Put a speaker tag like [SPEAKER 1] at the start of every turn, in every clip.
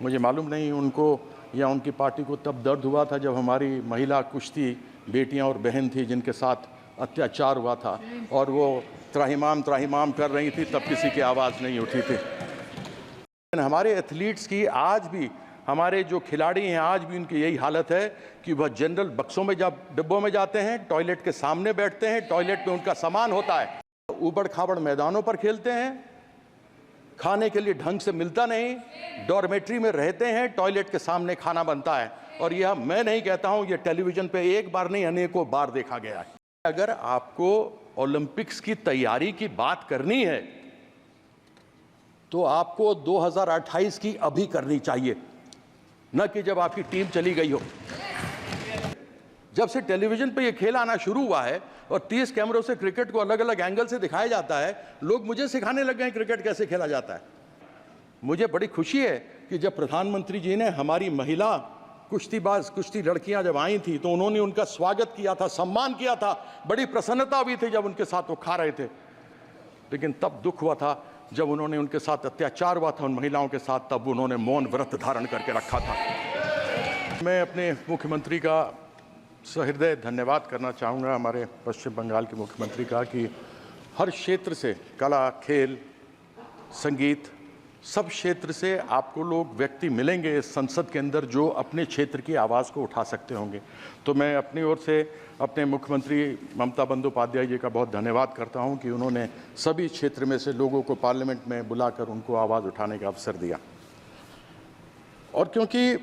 [SPEAKER 1] मुझे मालूम नहीं उनको या उनकी पार्टी को तब दर्द हुआ था जब हमारी महिला कुश्ती बेटियां और बहन थी जिनके साथ अत्याचार हुआ था और वो त्राहिमाम त्राहिमाम कर रही थी, तब किसी की आवाज़ नहीं उठी थी। हमारे एथलीट्स की आज भी, हमारे जो खिलाड़ी हैं आज भी उनकी यही हालत है कि वह जनरल बक्सों में जब डिब्बों में जाते हैं, टॉयलेट के सामने बैठते हैं, टॉयलेट में उनका सामान होता है, ऊबड़ खाबड़ मैदानों पर खेलते हैं, खाने के लिए ढंग से मिलता नहीं, डॉर्मेट्री में रहते हैं, टॉयलेट के सामने खाना बनता है। और यह मैं नहीं कहता हूं, यह टेलीविजन पे एक बार नहीं अनेकों बार देखा गया है। अगर आपको ओलंपिक्स की तैयारी की बात करनी है तो आपको 2028 की अभी करनी चाहिए, न कि जब आपकी टीम चली गई हो। जब से टेलीविजन पे ये खेल आना शुरू हुआ है और 30 कैमरों से क्रिकेट को अलग अलग एंगल से दिखाया जाता है, लोग मुझे सिखाने लग गए हैं क्रिकेट कैसे खेला जाता है। मुझे बड़ी खुशी है कि जब प्रधानमंत्री जी ने हमारी महिला कुश्ती लड़कियां जब आई थी तो उन्होंने उनका स्वागत किया था, सम्मान किया था, बड़ी प्रसन्नता भी थी जब उनके साथ वो खा रहे थे। लेकिन तब दुख हुआ था जब उन्होंने उनके साथ अत्याचार हुआ था उन महिलाओं के साथ, तब उन्होंने मौन व्रत धारण करके रखा था। मैं अपने मुख्यमंत्री का सहृदय धन्यवाद करना चाहूँगा, हमारे पश्चिम बंगाल के मुख्यमंत्री का, कि हर क्षेत्र से, कला, खेल, संगीत, सब क्षेत्र से आपको लोग व्यक्ति मिलेंगे इस संसद के अंदर जो अपने क्षेत्र की आवाज़ को उठा सकते होंगे। तो मैं अपनी ओर से अपने मुख्यमंत्री ममता बंदोपाध्याय जी का बहुत धन्यवाद करता हूं कि उन्होंने सभी क्षेत्र में से लोगों को पार्लियामेंट में बुलाकर उनको आवाज़ उठाने का अवसर दिया। और क्योंकि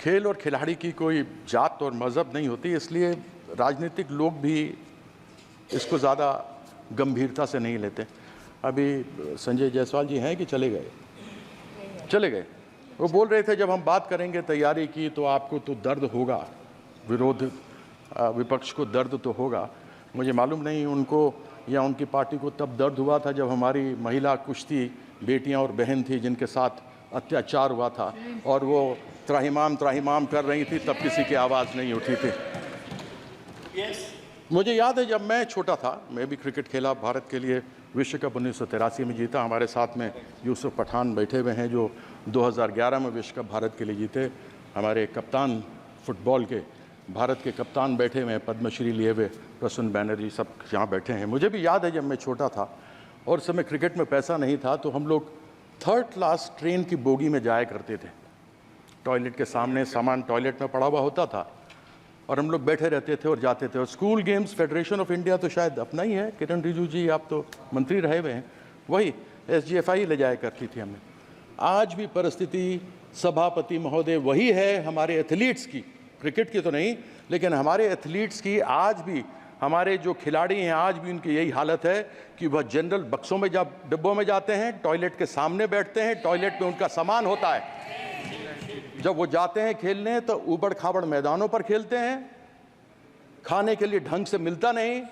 [SPEAKER 1] खेल और खिलाड़ी की कोई जात और मज़हब नहीं होती, इसलिए राजनीतिक लोग भी इसको ज़्यादा गंभीरता से नहीं लेते। अभी संजय जायसवाल जी हैं कि चले गए, वो बोल रहे थे जब हम बात करेंगे तैयारी की तो आपको तो दर्द होगा, विपक्ष को दर्द तो होगा। मुझे मालूम नहीं उनको या उनकी पार्टी को तब दर्द हुआ था जब हमारी महिला कुश्ती बेटियां और बहन थी जिनके साथ अत्याचार हुआ था और वो त्राहिमाम त्राहिमाम कर रही थी, तब किसी की आवाज़ नहीं उठी थी। मुझे याद है जब मैं छोटा था, मैं भी क्रिकेट खेला, भारत के लिए विश्व कप 1983 में जीता। हमारे साथ में यूसुफ पठान बैठे हुए हैं जो 2011 में विश्व कप भारत के लिए जीते। हमारे कप्तान फुटबॉल के, भारत के कप्तान बैठे हुए हैं, पद्मश्री लिए हुए प्रसून बैनर्जी, सब यहाँ बैठे हैं। मुझे भी याद है जब मैं छोटा था और उस समय क्रिकेट में पैसा नहीं था तो हम लोग 3rd क्लास ट्रेन की बोगी में जाया करते थे। टॉयलेट के सामने सामान टॉयलेट में पड़ा हुआ होता था और हम लोग बैठे रहते थे और जाते थे। और school games federation of India तो शायद अपना ही है, किरण रिजिजू जी आप तो मंत्री रहे हुए हैं, वही SGFI ले जाया करती थी हमें। आज भी परिस्थिति सभापति महोदय वही है हमारे एथलीट्स की, क्रिकेट की तो नहीं, लेकिन हमारे एथलीट्स की आज भी, हमारे जो खिलाड़ी हैं आज भी उनकी यही हालत है कि वह जनरल बक्सों में जब डिब्बों में जाते हैं, टॉयलेट के सामने बैठते हैं, टॉयलेट में उनका सामान होता है, जब वो जाते हैं खेलने तो ऊबड़ खाबड़ मैदानों पर खेलते हैं, खाने के लिए ढंग से मिलता नहीं,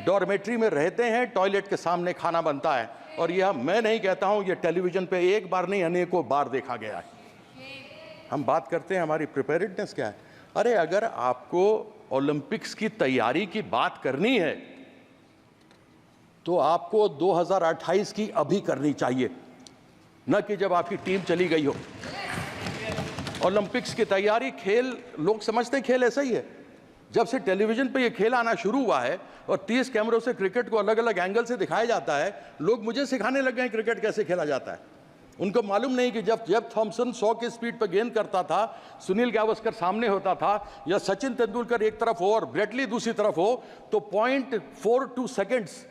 [SPEAKER 1] डॉर्मेट्री में रहते हैं, टॉयलेट के सामने खाना बनता है। और यह मैं नहीं कहता हूं, यह टेलीविजन पे एक बार नहीं अनेकों बार देखा गया है। हम बात करते हैं हमारी प्रिपेयर्डनेस क्या है। अरे अगर आपको ओलंपिक्स की तैयारी की बात करनी है तो आपको 2028 की अभी करनी चाहिए, न कि जब आपकी टीम चली गई हो। ओलंपिक्स की तैयारी, खेल लोग समझते हैं खेल ऐसा ही है। जब से टेलीविजन पे ये खेल आना शुरू हुआ है और 30 कैमरों से क्रिकेट को अलग अलग एंगल से दिखाया जाता है, लोग मुझे सिखाने लग गए हैं क्रिकेट कैसे खेला जाता है। उनको मालूम नहीं कि जब जेफ थॉम्सन 100 की स्पीड पर गेंद करता था, सुनील गावस्कर सामने होता था, या सचिन तेंदुलकर एक तरफ हो और ब्रेटली दूसरी तरफ हो, तो 0.42 सेकेंड्स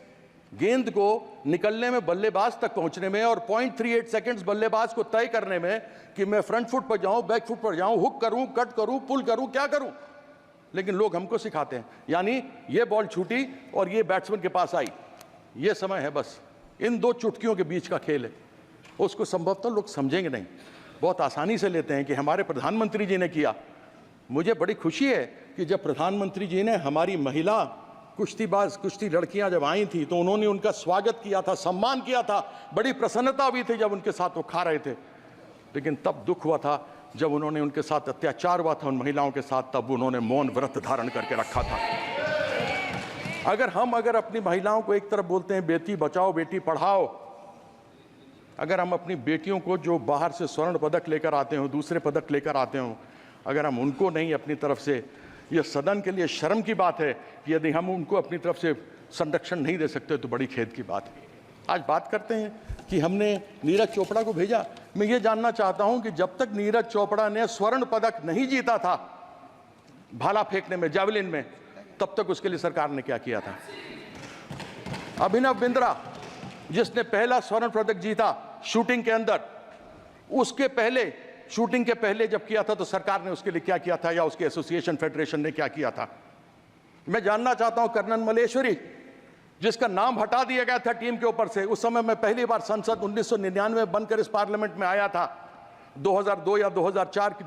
[SPEAKER 1] गेंद को निकलने में, बल्लेबाज तक पहुंचने में, और 0.38 सेकंड्स बल्लेबाज को तय करने में कि मैं फ्रंट फुट पर जाऊं, बैक फुट पर जाऊं, हुक करूं, कट करूं, पुल करूं, क्या करूं। लेकिन लोग हमको सिखाते हैं, यानी ये बॉल छूटी और ये बैट्समैन के पास आई, ये समय है, बस इन 2 चुटकियों के बीच का खेल है। उसको संभवतः लोग समझेंगे नहीं, बहुत आसानी से लेते हैं कि हमारे प्रधानमंत्री जी ने किया। मुझे बड़ी खुशी है कि जब प्रधानमंत्री जी ने हमारी महिला कुश्ती लड़कियां जब आई थी तो उन्होंने उनका स्वागत किया था, सम्मान किया था, बड़ी प्रसन्नता भी थी जब उनके साथ वो खा रहे थे। लेकिन तब दुख हुआ था जब उन्होंने उनके साथ अत्याचार हुआ था उन महिलाओं के साथ, तब उन्होंने मौन व्रत धारण करके रखा था। अगर अपनी महिलाओं को एक तरफ बोलते हैं बेटी बचाओ बेटी पढ़ाओ, अगर हम अपनी बेटियों को जो बाहर से स्वर्ण पदक लेकर आते हो, दूसरे पदक लेकर आते हो, अगर हम उनको नहीं अपनी तरफ से, यह सदन के लिए शर्म की बात है कि यदि हम उनको अपनी तरफ से संरक्षण नहीं दे सकते तो बड़ी खेद की बात है। आज बात करते हैं कि हमने नीरज चोपड़ा को भेजा। मैं ये जानना चाहता हूं कि जब तक नीरज चोपड़ा ने स्वर्ण पदक नहीं जीता था भाला फेंकने में, जावलिन में, तब तक उसके लिए सरकार ने क्या किया था? अभिनव बिंद्रा जिसने पहला स्वर्ण पदक जीता शूटिंग के अंदर, उसके पहले, शूटिंग के पहले जब किया था तो सरकार ने उसके लिए क्या किया था, या उसके एसोसिएशन फेडरेशन ने क्या किया था? मैं जानना चाहता हूं कर्नल मलेश्वरी जिसका नाम हटा दिया गया था टीम के ऊपर से, उस समय मैं पहली बार संसद 1999 में बनकर इस पार्लियामेंट में आया था, 2002 या 2004 की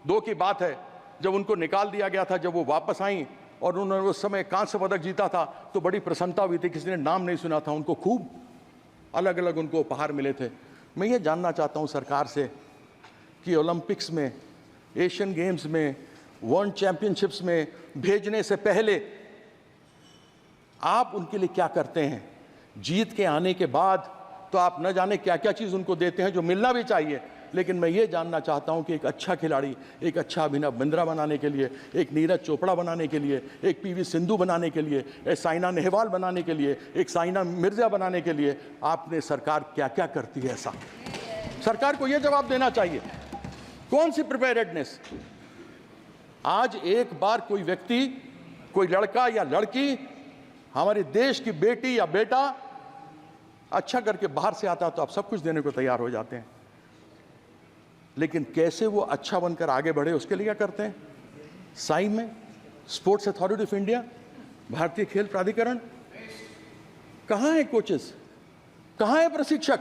[SPEAKER 1] दो की बात है, जब उनको निकाल दिया गया था। जब वो वापस आई और उन्होंने उस समय कांस्य पदक जीता था तो बड़ी प्रसन्नता हुई थी, किसी ने नाम नहीं सुना था, उनको खूब अलग अलग उनको उपहार मिले थे। मैं ये जानना चाहता हूँ सरकार से कि ओलंपिक्स में, एशियन गेम्स में, वर्ल्ड चैंपियनशिप्स में भेजने से पहले आप उनके लिए क्या करते हैं? जीत के आने के बाद तो आप न जाने क्या क्या चीज़ उनको देते हैं जो मिलना भी चाहिए, लेकिन मैं ये जानना चाहता हूं कि एक अच्छा खिलाड़ी, एक अच्छा अभिनव बिंद्रा बनाने के लिए, एक नीरज चोपड़ा बनाने के लिए, एक पीवी सिंधु बनाने के लिए, एक साइना नेहवाल बनाने के लिए, एक साइना मिर्जा बनाने के लिए आपने सरकार क्या क्या करती है? ऐसा सरकार को यह जवाब देना चाहिए। कौन सी प्रिपेयर्डनेस? आज एक बार कोई व्यक्ति, कोई लड़का या लड़की, हमारे देश की बेटी या बेटा अच्छा करके बाहर से आता तो आप सब कुछ देने को तैयार हो जाते हैं, लेकिन कैसे वो अच्छा बनकर आगे बढ़े उसके लिए क्या करते हैं? साई में स्पोर्ट्स अथॉरिटी ऑफ इंडिया, भारतीय खेल प्राधिकरण, कहाँ है कोचेस, कहाँ है प्रशिक्षक?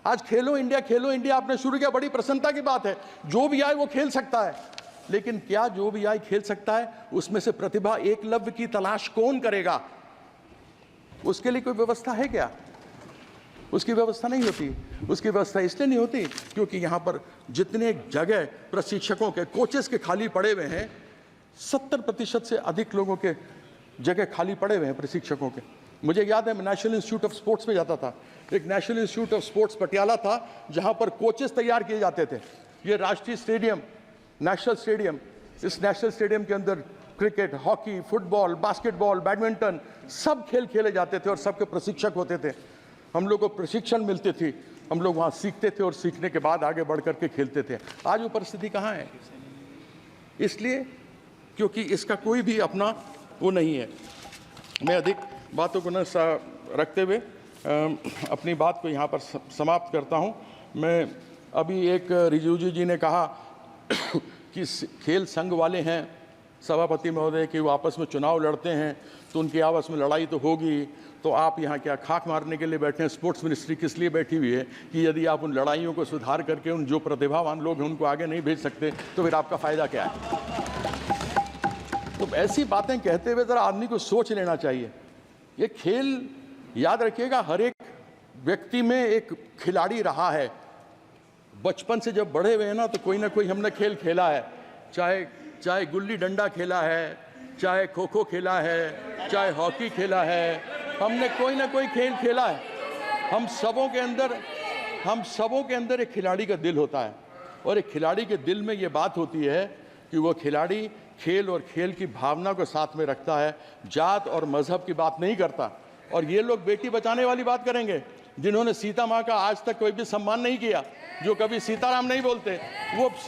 [SPEAKER 1] आज खेलो इंडिया आपने शुरू किया, बड़ी प्रसन्नता की बात है, जो भी आए वो खेल सकता है, लेकिन क्या जो भी आए खेल सकता है? उसमें से प्रतिभा एकलव्य की तलाश कौन करेगा? उसके लिए कोई व्यवस्था है क्या? उसकी व्यवस्था नहीं होती। उसकी व्यवस्था इसलिए नहीं होती क्योंकि यहाँ पर जितने जगह प्रशिक्षकों के, कोचेस के खाली पड़े हुए हैं, 70% से अधिक लोगों के जगह खाली पड़े हुए हैं प्रशिक्षकों के। मुझे याद है मैं नेशनल इंस्टीट्यूट ऑफ स्पोर्ट्स में जाता था, एक national institute of sports Patiala था जहाँ पर कोचेस तैयार किए जाते थे। ये राष्ट्रीय स्टेडियम, नेशनल स्टेडियम, इस नेशनल स्टेडियम के अंदर cricket, hockey, football, basketball, badminton, सब खेल खेले जाते थे और सबके प्रशिक्षक होते थे। हम लोग को प्रशिक्षण मिलती थी, हम लोग वहाँ सीखते थे और सीखने के बाद आगे बढ़ करके खेलते थे। आज वो परिस्थिति कहाँ है? इसलिए क्योंकि इसका कोई भी अपना वो नहीं है। मैं अधिक बातों को न रखते हुए अपनी बात को यहाँ पर समाप्त करता हूँ। मैं अभी एक रिजिजू जी ने कहा कि खेल संघ वाले हैं सभापति महोदय कि वो आपस में चुनाव लड़ते हैं तो उनकी आपस में लड़ाई तो होगी, तो आप यहाँ क्या खाक मारने के लिए बैठे हैं? स्पोर्ट्स मिनिस्ट्री किस लिए बैठी हुई है कि यदि आप उन लड़ाइयों को सुधार करके उन जो प्रतिभावान लोग हैं उनको आगे नहीं भेज सकते तो फिर आपका फ़ायदा क्या है? तो ऐसी बातें कहते हुए ज़रा आदमी को सोच लेना चाहिए। ये खेल, याद रखिएगा, हर एक व्यक्ति में एक खिलाड़ी रहा है। बचपन से जब बड़े हुए हैं ना तो कोई ना कोई हमने खेल खेला है, चाहे गुल्ली डंडा खेला है, चाहे खो खो खेला है, चाहे हॉकी खेला है, हमने कोई ना कोई खेल खेला है। हम सबों के अंदर एक खिलाड़ी का दिल होता है और एक खिलाड़ी के दिल में ये बात होती है कि वो खिलाड़ी खेल और खेल की भावना को साथ में रखता है, जात और मजहब की बात नहीं करता। और ये लोग बेटी बचाने वाली बात करेंगे, जिन्होंने सीता माँ का आज तक कोई भी सम्मान नहीं किया, जो कभी सीताराम नहीं बोलते,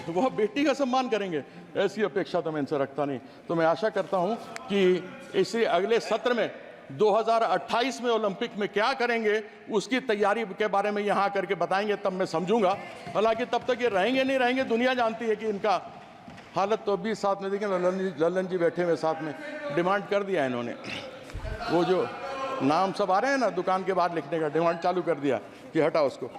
[SPEAKER 1] वो बेटी का सम्मान करेंगे। ऐसी अपेक्षा तो मैं इनसे रखता नहीं। तो मैं आशा करता हूँ कि इसी अगले सत्र में 2028 में ओलंपिक में क्या करेंगे उसकी तैयारी के बारे में यहाँ करके बताएंगे, तब मैं समझूंगा। हालांकि तब तक ये रहेंगे नहीं रहेंगे दुनिया जानती है कि इनका हालत तो अभी साथ में देखें, लल्लन जी बैठे हुए साथ में, डिमांड कर दिया इन्होंने, वो जो नाम सब आ रहे हैं ना दुकान के बाहर लिखने का, डिमांड चालू कर दिया कि हटा उसको।